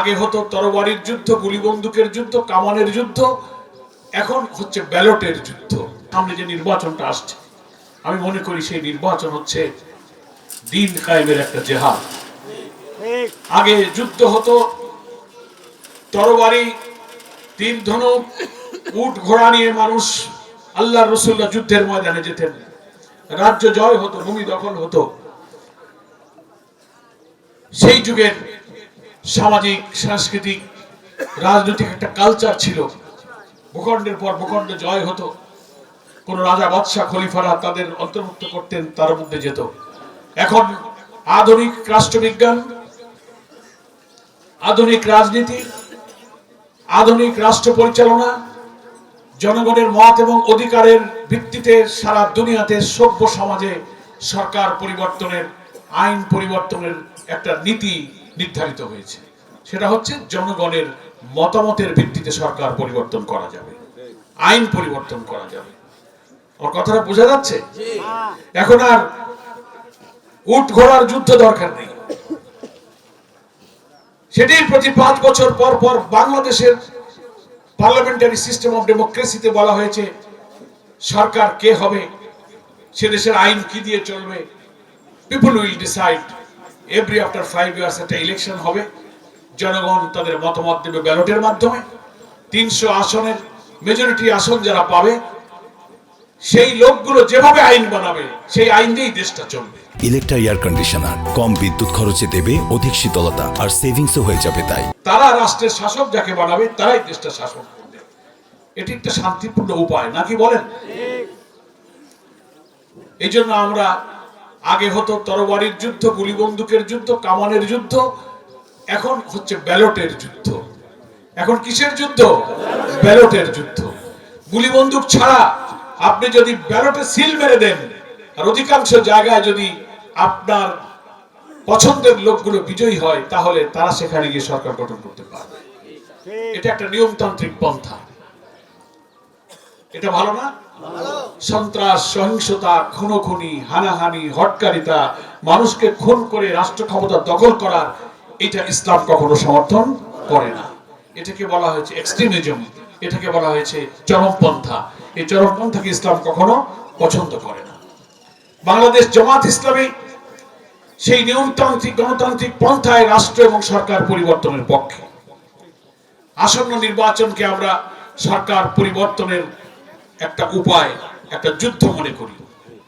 আগে হতো তরবারির যুদ্ধ, গুলি বন্দুকের যুদ্ধ, কামানের যুদ্ধ, এখন হচ্ছে ব্যালটের যুদ্ধ। সামনে যে নির্বাচনটা আসছে, আমি মনে করি সেই নির্বাচন হচ্ছে দ্বীন কায়েমের একটা জেহাদ। আগে যুদ্ধ হতো তরবারি, তীর ধনুক, উট ঘোড়া নিয়ে মানুষ আল্লাহর রাসূলুল্লাহ যুদ্ধের ময়দানে যেতেন, রাজ্য জয় হতো, ভূমি দখল হতো। সেই যুগের সামাজিক, সাংস্কৃতিক, রাজনৈতিক একটা কালচার ছিল। ভূখণ্ডের পর ভূখণ্ড জয় হতো, কোন রাজা বাদশাহ খলিফারা তাদের অন্তর্ভুক্ত করতেন, তার মধ্যে যেত। এখন আধুনিক রাষ্ট্রবিজ্ঞান, আধুনিক রাজনীতি, আধুনিক রাষ্ট্র পরিচালনা, জনগণের মত এবং অধিকারের ভিত্তিতে সারা দুনিয়াতে সভ্য সমাজে সরকার পরিবর্তনের, আইন পরিবর্তনের একটা নীতি নির্ধারিত হয়েছে। সেটা হচ্ছে জনগণের মতামতের ভিত্তিতে সরকার পরিবর্তন করা যাবে, আইন পরিবর্তন করা যাবে। আমার কথাটা বোঝা যাচ্ছে? এখন আর উট ঘোড়ার যুদ্ধ দরকার নেই। সেটির প্রতি 5 বছর পর পর বাংলাদেশের পার্লামেন্টারি সিস্টেম অফ ডেমোক্রেসিতে বলা হয়েছে সরকার কে হবে, সে দেশের আইন কি দিয়ে চলবে, people will decide. Every after 5 years একটা ইলেকশন হবে, জনগণ তাদের মতামত দেবে ব্যালটের মাধ্যমে। 300 আসনের মেজরিটি আসন যারা পাবে, সেই লোকগুলো যেভাবে আইন বানাবে, সেই আইন দিয়েই দেশটা চলবে। ইলেকট্রা এয়ার কন্ডিশনার কম বিদ্যুৎ খরচে দেবে অধিক শীতলতা, আর সেভিংসও হয়ে যাবে। তাই তারা রাষ্ট্রের শাসক যাকে বানাবে, তারাই দেশটা শাসন করবে। এটি একটা শান্তিপূর্ণ উপায়, নাকি বলেন? এই জন্য আমরা, আগে হতো তরবারির যুদ্ধ, গুলি বন্দুকের যুদ্ধ, কামানের যুদ্ধ, এখন হচ্ছে ব্যালটের যুদ্ধ। এখন কিসের যুদ্ধ? ব্যালটের যুদ্ধ। গুলি বন্দুক ছাড়া আপনি যদি ব্যালটে সিল মেরে দেন, আর অধিকাংশ জায়গায় যদি আপনার পছন্দের লোকগুলো বিজয়ী হয়, তাহলে তারা সেখানে গিয়ে সরকার গঠন করতে পারবে। এটা একটা নিয়মতান্ত্রিক পন্থা। এটা ভালো না? সন্ত্রাস, সহিংসতা, খুনোখুনি, হানাহানি, হটকারিতা, মানুষকে খুন করে রাষ্ট্র ক্ষমতা দখল করার, এটা ইসলাম কখনো সমর্থন করে না। এটাকে বলা হয়েছে এক্সট্রিমিজম, এটাকে বলা হয়েছে চরমপন্থা। এই চরমপন্থাকে ইসলাম কখনো পছন্দ করে না। বাংলাদেশ জামাত ইসলামী সেই নিয়মতান্ত্রিক, গণতান্ত্রিক পন্থায় রাষ্ট্র এবং সরকার পরিবর্তনের পক্ষে। আসন্ন নির্বাচনকে আমরা সরকার পরিবর্তনের একটা উপায়, একটা যুদ্ধ মনে করি।